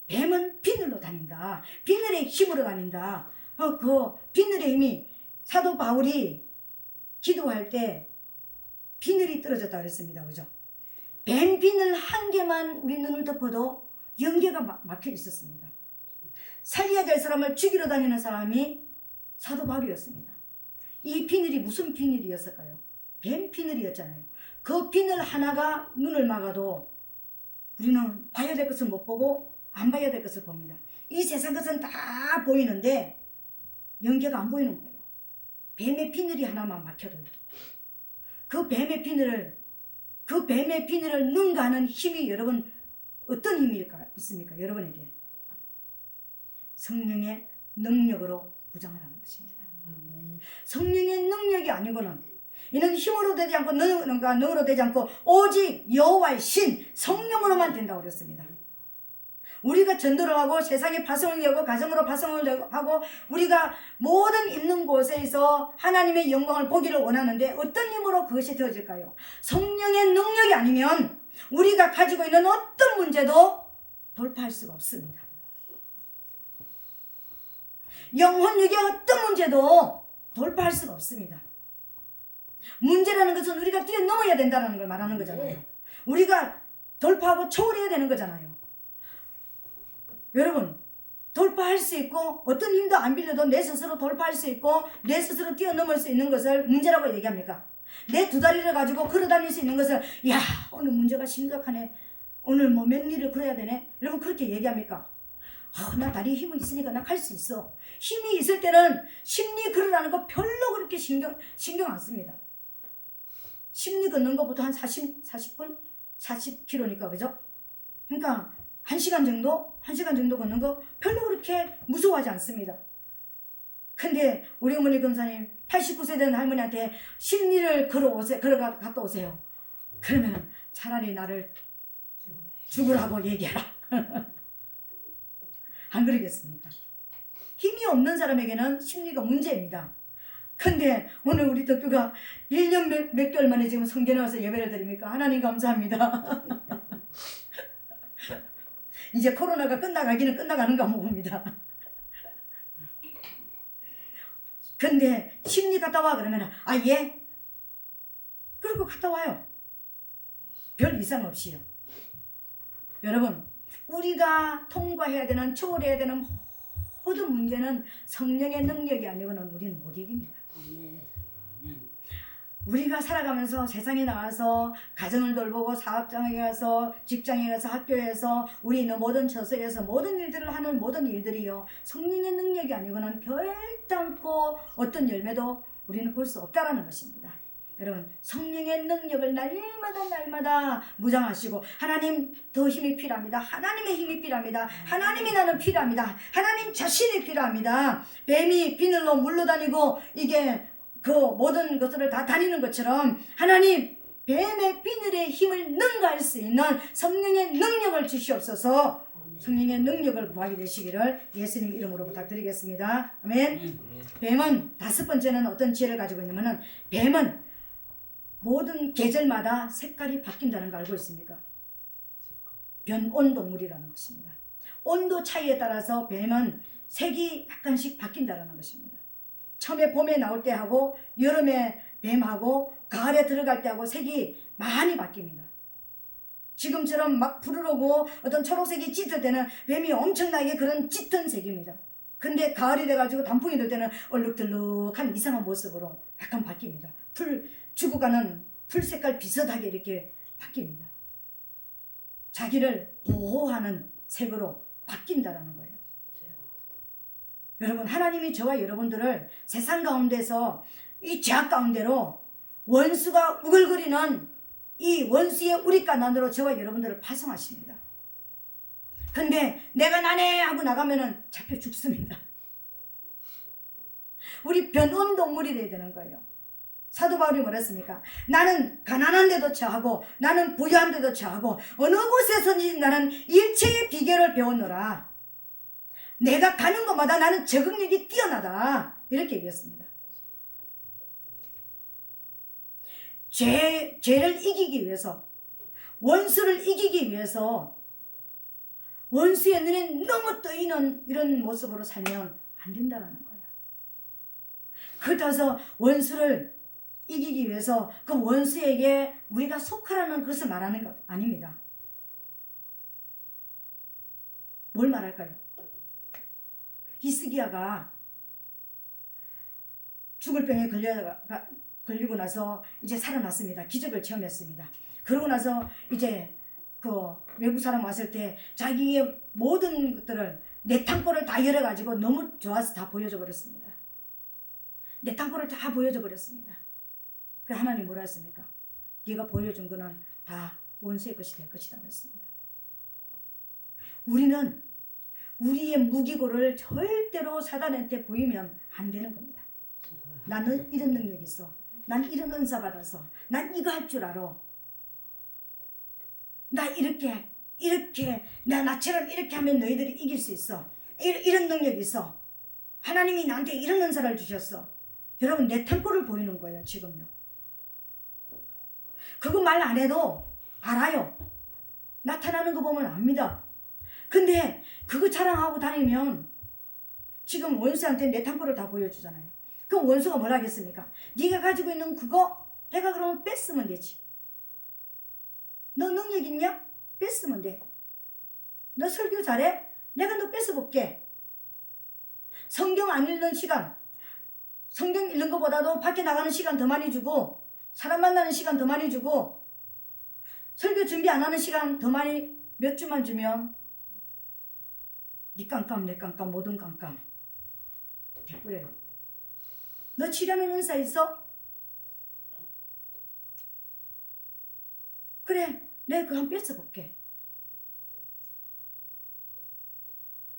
뱀은 비늘로 다닌다. 비늘의 힘으로 다닌다. 그 비늘의 힘이 사도 바울이 기도할 때 비늘이 떨어졌다 그랬습니다. 그죠? 뱀 비늘 한 개만 우리 눈을 덮어도 연계가 막혀 있었습니다. 살려야 될 사람을 죽이러 다니는 사람이 사도 바울이었습니다. 이 비늘이 무슨 비늘이었을까요? 뱀 비늘이었잖아요. 그 비늘 하나가 눈을 막아도 우리는 봐야 될 것을 못 보고 안 봐야 될 것을 봅니다. 이 세상 것은 다 보이는데 연계가 안 보이는 거예요. 뱀의 비늘이 하나만 막혀도요. 그 뱀의 비늘을 능가하는 힘이 여러분 어떤 힘이 있습니까? 여러분에게 성령의 능력으로 무장을 하는 것입니다. 성령의 능력이 아니고는 이는 힘으로 되지 않고 능으로 되지 않고 오직 여호와의 신 성령으로만 된다고 그랬습니다. 우리가 전도를 하고 세상에 파송을 하고 가정으로 파송을 하고 우리가 모든 있는 곳에서 하나님의 영광을 보기를 원하는데 어떤 힘으로 그것이 되어질까요? 성령의 능력이 아니면 우리가 가지고 있는 어떤 문제도 돌파할 수가 없습니다. 영혼력의 어떤 문제도 돌파할 수가 없습니다. 문제라는 것은 우리가 뛰어넘어야 된다는 걸 말하는 거잖아요. 우리가 돌파하고 초월해야 되는 거잖아요. 여러분, 돌파할 수 있고 어떤 힘도 안 빌려도 내 스스로 돌파할 수 있고 내 스스로 뛰어넘을 수 있는 것을 문제라고 얘기합니까? 내 두 다리를 가지고 걸어다닐 수 있는 것을 야 오늘 문제가 심각하네, 오늘 뭐 몇 일을 그래야 되네, 여러분 그렇게 얘기합니까? 나 다리에 힘이 있으니까 나 갈 수 있어. 힘이 있을 때는 심리 걸으라는 거 별로 그렇게 신경 안 씁니다. 심리 걷는 것보다 한 40분? 40km니까, 그죠? 그러니까 1시간 정도 걷는 거 별로 그렇게 무서워하지 않습니다. 근데 우리 어머니 검사님 89세 된 할머니한테 심리를 갔다 오세요. 그러면 차라리 나를 죽으라고 얘기해라. 안 그러겠습니까? 힘이 없는 사람에게는 심리가 문제입니다. 근데 오늘 우리 덕규가 1년 몇 개월 만에 지금 성전에 와서 예배를 드립니까? 하나님 감사합니다. 이제 코로나가 끝나가기는 끝나가는가 봅니다. 근데 심리 갔다 와 그러면 예? 그리고 갔다 와요. 별 이상 없이요. 여러분, 우리가 통과해야 되는, 초월해야 되는 모든 문제는 성령의 능력이 아니고는 우리는 못 이깁니다. 우리가 살아가면서 세상에 나와서 가정을 돌보고 사업장에 가서 직장에 가서 학교에서 우리 있는 모든 처소에서 모든 일들을 하는 모든 일들이요, 성령의 능력이 아니고는 결단코 어떤 열매도 우리는 볼 수 없다라는 것입니다. 여러분, 성령의 능력을 날마다 무장하시고, 하나님 더 힘이 필요합니다. 하나님의 힘이 필요합니다. 하나님이 나는 필요합니다. 하나님 자신이 필요합니다. 뱀이 비늘로 물러다니고 이게 그 모든 것들을 다 다니는 것처럼 하나님, 뱀의 비늘의 힘을 능가할 수 있는 성령의 능력을 주시옵소서. 성령의 능력을 구하게 되시기를 예수님 이름으로 부탁드리겠습니다. 아멘. 뱀은 다섯 번째는 어떤 지혜를 가지고 있냐면은, 뱀은 모든 계절마다 색깔이 바뀐다는 거 알고 있습니까? 변온동물이라는 것입니다. 온도 차이에 따라서 뱀은 색이 약간씩 바뀐다는 것입니다. 처음에 봄에 나올 때하고 여름에 뱀하고 가을에 들어갈 때하고 색이 많이 바뀝니다. 지금처럼 막 푸르르고 어떤 초록색이 짙을 때는 뱀이 엄청나게 그런 짙은 색입니다. 근데 가을이 돼가지고 단풍이 될 때는 얼룩덜룩한 이상한 모습으로 약간 바뀝니다. 죽어가는 풀 색깔 비슷하게 이렇게 바뀝니다. 자기를 보호하는 색으로 바뀐다라는 거예요. 여러분, 하나님이 저와 여러분들을 세상 가운데서 이 죄악 가운데로 원수가 우글거리는 이 원수의 우리가난으로 저와 여러분들을 파송하십니다. 근데 내가 나네 하고 나가면은 잡혀 죽습니다. 우리 변온동물이 돼야 되는 거예요. 사도 바울이 뭐랬습니까? 나는 가난한데도 처하고 나는 부유한데도 처하고 어느 곳에서든지 나는 일체의 비결을 배웠노라. 내가 가는 곳마다 나는 적응력이 뛰어나다. 이렇게 얘기했습니다. 죄를 이기기 위해서, 원수를 이기기 위해서 원수의 눈에 너무 떠있는 이런 모습으로 살면 안 된다는 거예요. 그렇다고 원수를 이기기 위해서 그 원수에게 우리가 속하라는 것을 말하는 것 아닙니다. 뭘 말할까요? 히스기야가 죽을 병에 걸리고 나서 이제 살아났습니다. 기적을 체험했습니다. 그러고 나서 이제 그 외국 사람 왔을 때 자기의 모든 것들을 내탕골을 다 열어가지고 너무 좋아서 다 보여줘 버렸습니다. 내탕골을 다 보여줘 버렸습니다. 그 하나님 뭐라 했습니까? 네가 보여준 거는 다 원수의 것이 될 것이다 했습니다. 우리는 우리의 무기고를 절대로 사단한테 보이면 안 되는 겁니다. 나는 이런 능력이 있어. 난 이런 은사 받아서. 난 이거 할 줄 알아. 나 이렇게 나처럼 이렇게 하면 너희들이 이길 수 있어. 이런 능력이 있어. 하나님이 나한테 이런 은사를 주셨어. 여러분, 내 템포를 보이는 거예요. 지금요. 그거 말 안 해도 알아요. 나타나는 거 보면 압니다. 근데 그거 자랑하고 다니면 지금 원수한테 내 탐포를 다 보여주잖아요. 그럼 원수가 뭐라 하겠습니까? 네가 가지고 있는 그거 내가 그러면 뺐으면 되지. 너 능력 있냐? 뺐으면 돼. 너 설교 잘해? 내가 너 뺏어볼게. 성경 안 읽는 시간, 성경 읽는 것보다도 밖에 나가는 시간 더 많이 주고, 사람 만나는 시간 더 많이 주고, 설교 준비 안 하는 시간 더 많이 몇 주만 주면 네 깜깜 내 깜깜 모든 깜깜 대뿌려요. 너 치료하는 은사 있어? 그래, 내가 그거 한번 뺏어볼게.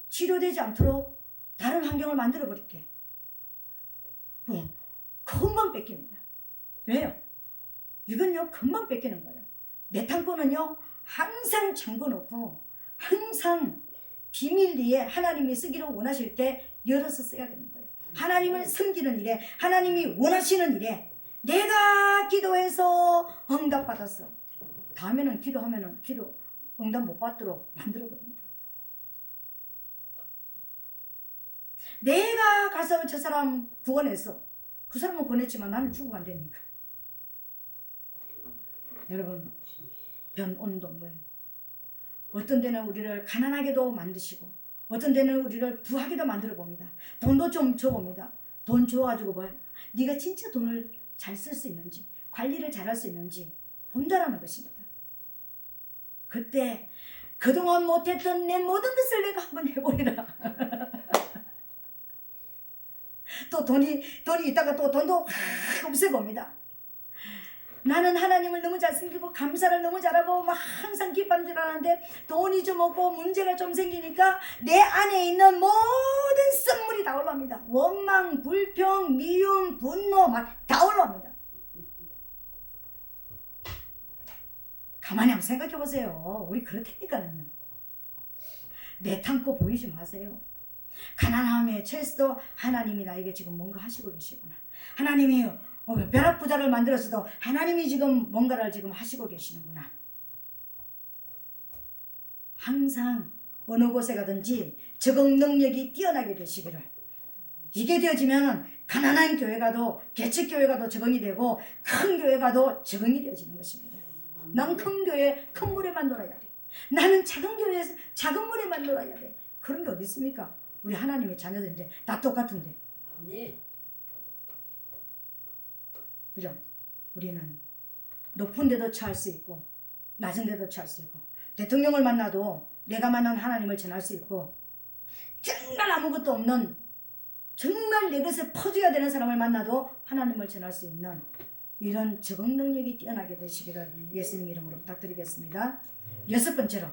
치료되지 않도록 다른 환경을 만들어 버릴게. 금방 뺏깁니다. 왜요? 이건요 금방 뺏기는 거예요. 메탄코는요 항상 잠궈놓고 항상 비밀리에 하나님이 쓰기를 원하실 때 열어서 써야 되는 거예요. 하나님을 섬기는 일에, 하나님이 원하시는 일에 내가 기도해서 응답받았어. 다음에는 기도하면은 기도 응답 못 받도록 만들어버립니다. 내가 가서 저 사람 구원했어. 그 사람은 구원했지만 나는 죽으면 안 되니까. 여러분, 변온 동물. 어떤 데는 우리를 가난하게도 만드시고 어떤 데는 우리를 부하게도 만들어 봅니다. 돈도 좀 줘봅니다. 돈 줘가지고 뭐 네가 진짜 돈을 잘 쓸 수 있는지 관리를 잘할 수 있는지 본다라는 것입니다. 그때 그동안 못했던 내 모든 것을 내가 한번 해보리라. 또 돈이 있다가 또 돈도 없애봅니다. 나는 하나님을 너무 잘 섬기고 감사를 너무 잘하고 막 항상 기뻐하는 줄 알았는데 돈이 좀 없고 문제가 좀 생기니까 내 안에 있는 모든 쓴물이 다 올라옵니다. 원망, 불평, 미움, 분노 막 다 올라옵니다. 가만히 한번 생각해 보세요. 우리 그렇다니까요. 내탐고 보이지 마세요. 가난함에 처해서도 하나님이 나에게 지금 뭔가 하시고 계시구나. 하나님이 벼락부자를 만들었어도 하나님이 지금 뭔가를 지금 하시고 계시는구나. 항상 어느 곳에 가든지 적응 능력이 뛰어나게 되시기를. 이게 되어지면 가난한 교회 가도 개척 교회 가도 적응이 되고 큰 교회 가도 적응이 되어지는 것입니다. 난 큰 교회 큰 물에만 놀아야 돼. 나는 작은 교회에서 작은 물에만 놀아야 돼. 그런 게 어디 있습니까? 우리 하나님의 자녀들인데 다 똑같은데. 네. 그죠? 우리는 높은 데도 처할 수 있고 낮은 데도 처할 수 있고 대통령을 만나도 내가 만난 하나님을 전할 수 있고 정말 아무것도 없는 정말 내 것을 퍼줘야 되는 사람을 만나도 하나님을 전할 수 있는 이런 적응 능력이 뛰어나게 되시기를 예수님 이름으로 부탁드리겠습니다. 여섯 번째로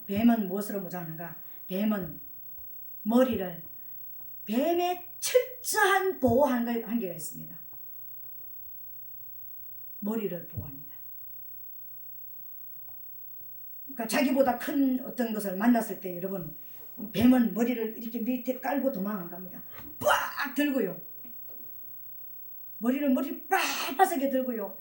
뱀은 무엇으로 무장하는가? 뱀은 머리를 뱀의 철저한 보호 한계가 있습니다. 머리를 보호합니다. 그러니까 자기보다 큰 어떤 것을 만났을 때 여러분 뱀은 머리를 이렇게 밑에 깔고 도망 안 갑니다. 빡 들고요. 머리 빠빠하게 들고요.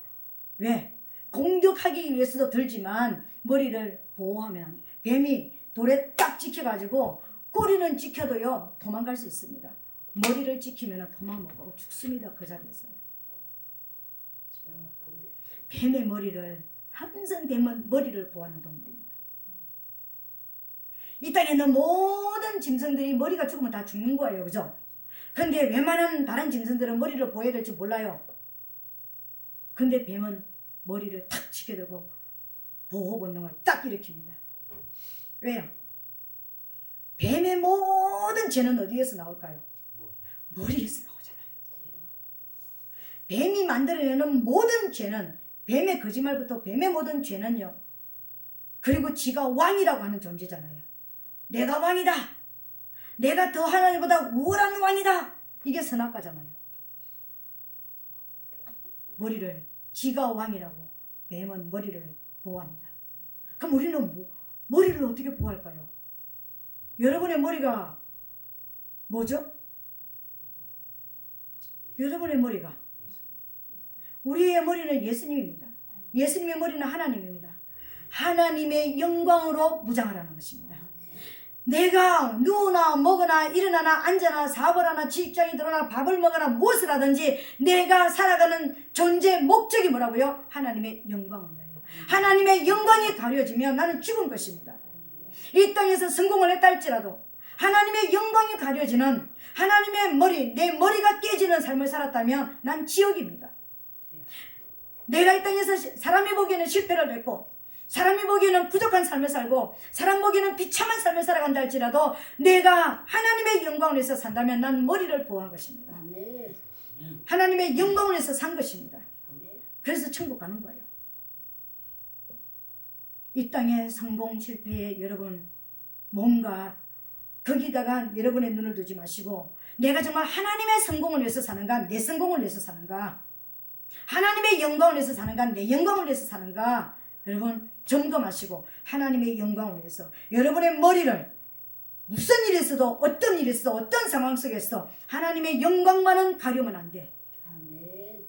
왜? 공격하기 위해서도 들지만 머리를 보호하면 안 돼. 뱀이 돌에 딱 찍혀가지고 꼬리는 찍혀도요 도망갈 수 있습니다. 머리를 찍히면 도망 못 가고 죽습니다. 그 자리에서. 뱀의 머리를 항상 뱀은 머리를 보호하는 동물입니다. 이 땅에 있는 모든 짐승들이 머리가 죽으면 다 죽는 거예요. 그죠? 근데 웬만한 다른 짐승들은 머리를 보호해야 될지 몰라요. 근데 뱀은 머리를 탁 지켜두고 보호 본능을 딱 일으킵니다. 왜요? 뱀의 모든 죄는 어디에서 나올까요? 머리에서 나오잖아요. 뱀이 만들어내는 모든 죄는 뱀의 거짓말부터 뱀의 모든 죄는요. 그리고 지가 왕이라고 하는 존재잖아요. 내가 왕이다. 내가 더 하나님보다 우월한 왕이다. 이게 선악과잖아요. 머리를 지가 왕이라고 뱀은 머리를 보호합니다. 그럼 우리는 머리를 어떻게 보호할까요? 여러분의 머리가 뭐죠? 여러분의 머리가 우리의 머리는 예수님입니다. 예수님의 머리는 하나님입니다. 하나님의 영광으로 무장하라는 것입니다. 내가 누우나 먹으나 일어나나 앉아나 사업을 하나 직장에 들어나 밥을 먹으나 무엇을 하든지 내가 살아가는 존재 목적이 뭐라고요? 하나님의 영광을 위하여. 하나님의 영광이 가려지면 나는 죽은 것입니다. 이 땅에서 성공을 했다 할지라도 하나님의 영광이 가려지는 하나님의 머리, 내 머리가 깨지는 삶을 살았다면 난 지옥입니다. 내가 이 땅에서 사람이 보기에는 실패를 했고 사람이 보기에는 부족한 삶을 살고 사람 보기에는 비참한 삶을 살아간다 할지라도 내가 하나님의 영광을 위해서 산다면 난 머리를 보호한 것입니다. 아멘. 하나님의 영광을 위해서 산 것입니다. 아멘. 그래서 천국 가는 거예요. 이 땅의 성공 실패에 여러분 뭔가 거기다가 여러분의 눈을 두지 마시고 내가 정말 하나님의 성공을 위해서 사는가 내 성공을 위해서 사는가 하나님의 영광을 위해서 사는가 내 영광을 위해서 사는가 여러분 점검하시고 하나님의 영광을 위해서 여러분의 머리를 무슨 일이 있어도 어떤 일이 있어도 어떤 상황 속에서 하나님의 영광만은 가려면 안 돼. 아멘.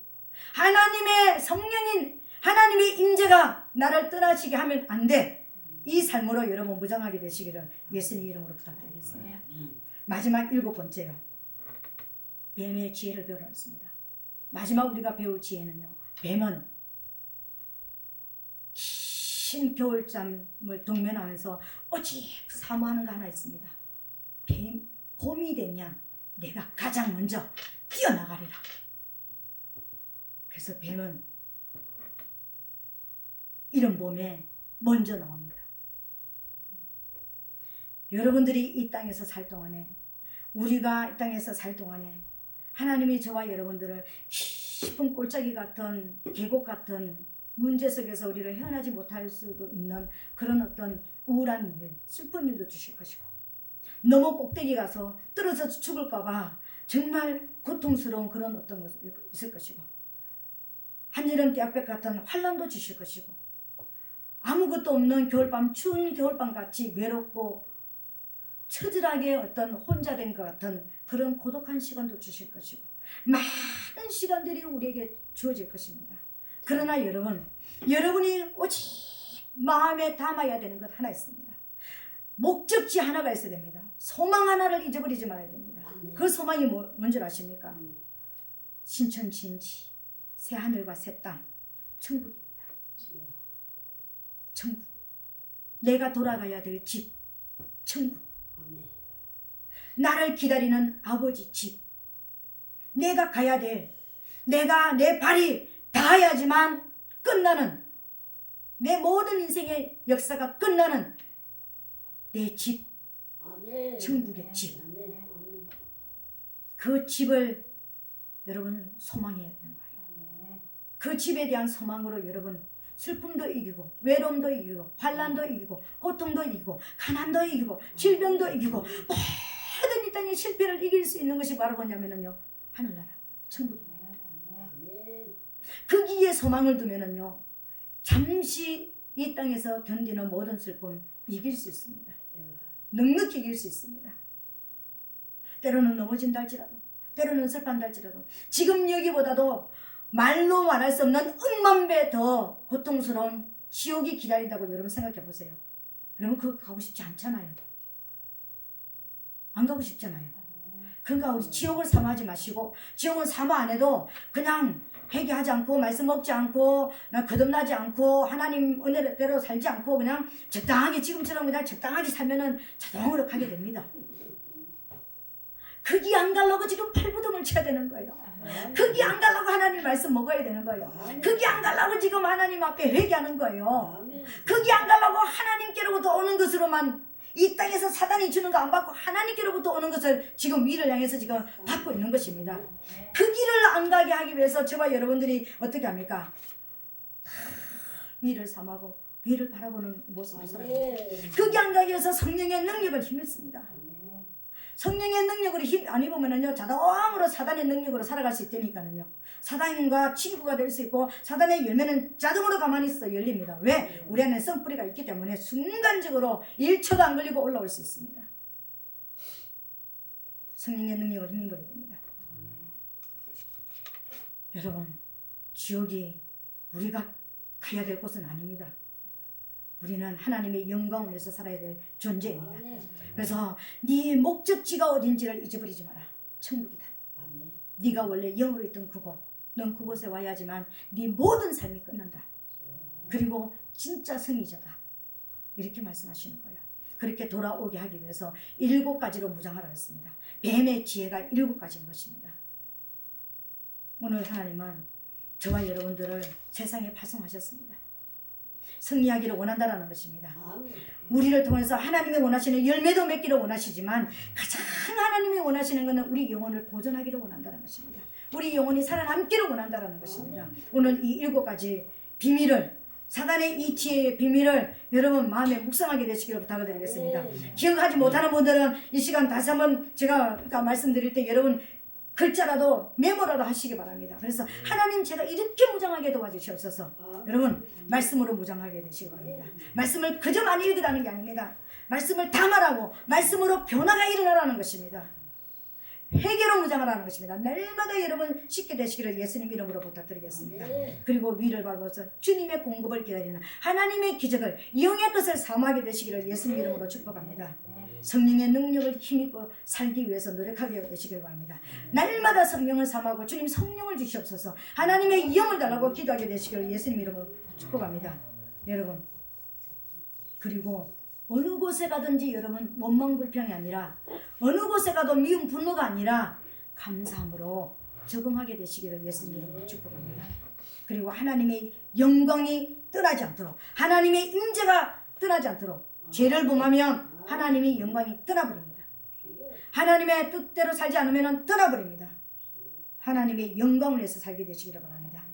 하나님의 성령인 하나님의 임재가 나를 떠나시게 하면 안 돼. 이 삶으로 여러분 무장하게 되시기를 예수님 이름으로 부탁드리겠습니다. 마지막 7번째요. 뱀의 지혜를 배우라 했습니다. 마지막 우리가 배울 지혜는요. 뱀은 긴 겨울잠을 동면하면서 오직 사모하는 거 하나 있습니다. 봄이 되면 내가 가장 먼저 뛰어나가리라. 그래서 뱀은 이런 봄에 먼저 나옵니다. 여러분들이 이 땅에서 살 동안에 우리가 이 땅에서 살 동안에 하나님이 저와 여러분들을 깊은 골짜기 같은 계곡 같은 문제 속에서 우리를 헤어나지 못할 수도 있는 그런 어떤 우울한 일, 슬픈 일도 주실 것이고 너무 꼭대기 가서 떨어져서 죽을까봐 정말 고통스러운 그런 어떤 것이 있을 것이고 한여름 떼약볕 같은 환난도 주실 것이고 아무것도 없는 겨울밤, 추운 겨울밤 같이 외롭고 처절하게 어떤 혼자 된 것 같은 그런 고독한 시간도 주실 것이고 많은 시간들이 우리에게 주어질 것입니다. 그러나 여러분이 오직 마음에 담아야 되는 것 하나 있습니다. 목적지 하나가 있어야 됩니다. 소망 하나를 잊어버리지 말아야 됩니다. 그 소망이 뭔지 아십니까? 신천지인지 새하늘과 새 땅, 천국입니다. 천국. 내가 돌아가야 될 집, 천국. 나를 기다리는 아버지 집. 내가 가야 될, 내 발이 닿아야지만 끝나는, 내 모든 인생의 역사가 끝나는 내 집, 천국의 집. 그 집을 여러분 소망해야 되는 거예요. 그 집에 대한 소망으로 여러분 슬픔도 이기고 외로움도 이기고 환난도 이기고 고통도 이기고 가난도 이기고 질병도 이기고 모든 이 땅의 실패를 이길 수 있는 것이 바로 뭐냐면요 하늘나라 천국입니다. 거기에 소망을 두면은요 잠시 이 땅에서 견디는 모든 슬픔 이길 수 있습니다. 넉넉히 이길 수 있습니다. 때로는 넘어진다 할지라도 때로는 슬픈다 할지라도 지금 여기보다도 말로 말할 수 없는 억만 배 더 고통스러운 지옥이 기다린다고 여러분 생각해 보세요. 여러분 그거 가고 싶지 않잖아요. 안 가고 싶잖아요. 그러니까 우리 지옥을 사모하지 마시고 지옥은 사모 안 해도 그냥 회개하지 않고 말씀 먹지 않고 거듭나지 않고 하나님 은혜대로 살지 않고 그냥 적당하게 지금처럼 그냥 적당하게 살면은 자동으로 가게 됩니다. 거기 안 가려고 지금 팔부동을 쳐야 되는 거예요. 거기 안 가려고 하나님 말씀 먹어야 되는 거예요. 거기 안 가려고 지금 하나님 앞에 회개하는 거예요. 거기 안 가려고 하나님께로부터 오는 것으로만 이 땅에서 사단이 주는 거 안 받고 하나님께로부터 오는 것을 지금 위를 향해서 지금 받고 있는 것입니다. 그 길을 안 가게 하기 위해서 저와 여러분들이 어떻게 합니까? 위를 삼하고 위를 바라보는 모습을 살아요. 거기 안 가기 위해서 성령의 능력을 힘입습니다. 성령의 능력으로 힘 안 입으면은요 자동으로 사단의 능력으로 살아갈 수 있다니까요. 사단과 친구가 될 수 있고 사단의 열매는 자동으로 가만히 있어 열립니다. 왜? 우리 안에 썬뿌리가 있기 때문에 순간적으로 1초도 안 걸리고 올라올 수 있습니다. 성령의 능력을 힘입어야 됩니다. 여러분 지옥이 우리가 가야 될 곳은 아닙니다. 우리는 하나님의 영광을 위해서 살아야 될 존재입니다. 그래서 네 목적지가 어딘지를 잊어버리지 마라. 천국이다. 네가 원래 영으로 있던 그곳, 넌 그곳에 와야지만 네 모든 삶이 끝난다. 그리고 진짜 승리자다. 이렇게 말씀하시는 거예요. 그렇게 돌아오게 하기 위해서 7가지로 무장하라 했습니다. 뱀의 지혜가 7가지인 것입니다. 오늘 하나님은 저와 여러분들을 세상에 파송하셨습니다. 승리하기를 원한다라는 것입니다. 아멘. 우리를 통해서 하나님이 원하시는 열매도 맺기를 원하시지만 가장 하나님이 원하시는 것은 우리 영혼을 보존하기를 원한다는 것입니다. 우리 영혼이 살아남기를 원한다는 것입니다. 오늘 이 7가지 비밀을, 사단의 이 지혜의 비밀을 여러분 마음에 묵상하게 되시기를 부탁을 드리겠습니다. 기억하지 못하는 분들은 이 시간 다시 한번 제가 말씀드릴 때 여러분 글자라도 메모라도 하시기 바랍니다. 그래서 하나님 제가 이렇게 무장하게 도와주시옵소서. 여러분 말씀으로 무장하게 되시기 바랍니다. 말씀을 그저 많이 읽으라는 게 아닙니다. 말씀을 다 말하고 말씀으로 변화가 일어나라는 것입니다. 회개로 무장하라는 것입니다. 날마다 여러분 쉽게 되시기를 예수님 이름으로 부탁드리겠습니다. 그리고 위를 밟아서 주님의 공급을 기다리는 하나님의 기적을 영의 것을 사모하게 되시기를 예수님 이름으로 축복합니다. 성령의 능력을 힘입어 살기 위해서 노력하게 되시길 바랍니다. 날마다 성령을 사모하고 주님 성령을 주시옵소서. 하나님의 영을 달라고 기도하게 되시기를 예수님 이름으로 축복합니다. 여러분 그리고 어느 곳에 가든지 여러분 원망불평이 아니라 어느 곳에 가도 미움 분노가 아니라 감사함으로 적응하게 되시기를 예수님 이름으로 축복합니다. 그리고 하나님의 영광이 떠나지 않도록 하나님의 임재가 떠나지 않도록 죄를 범하면 하나님의 영광이 떠나버립니다. 하나님의 뜻대로 살지 않으면 떠나버립니다. 하나님의 영광을 위해서 살게 되시기를 바랍니다.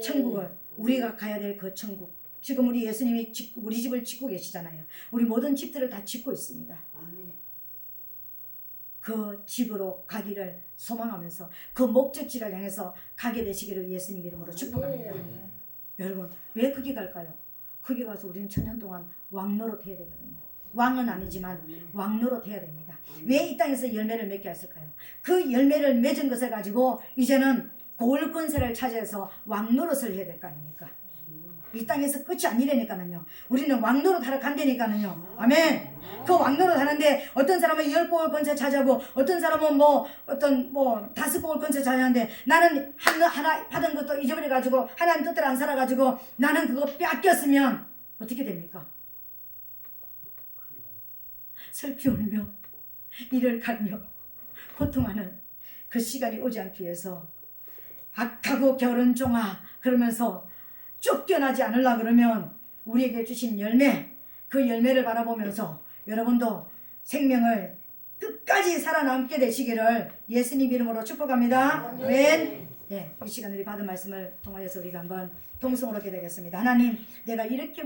천국을 우리가 가야 될 그 천국 지금 우리 예수님이 우리 집을 짓고 계시잖아요. 우리 모든 집들을 다 짓고 있습니다. 그 집으로 가기를 소망하면서 그 목적지를 향해서 가게 되시기를 예수님 이름으로 축복합니다. 여러분 왜 거기 갈까요? 거기 가서 우리는 천년 동안 왕노릇 해야 되거든요. 왕은 아니지만 왕노릇 해야 됩니다. 왜 이 땅에서 열매를 맺게 했을까요? 그 열매를 맺은 것을 가지고 이제는 고을 권세를 차지해서 왕노릇을 해야 될 거 아닙니까? 이 땅에서 끝이 아니라니까는요. 우리는 왕노릇 하러 간다니까는요. 아멘. 그 왕노릇 하는데 어떤 사람은 10고을 권세 차지하고 어떤 사람은 뭐 5고을 권세 차지하는데 나는 하나 받은 것도 잊어버려가지고 하나님 뜻대로 안 살아가지고 나는 그거 뺏겼으면 어떻게 됩니까? 슬피 울며 이를 갈며 고통하는 그 시간이 오지 않기 위해서 악하고 게으른 종아 그러면서 쫓겨나지 않으려 그러면 우리에게 주신 열매 그 열매를 바라보면서 여러분도 생명을 끝까지 살아남게 되시기를 예수님 이름으로 축복합니다. 아멘. 이 시간 우리 받은 말씀을 통하여서 우리가 한번 동성으로 기도하겠습니다. 하나님 내가 이렇게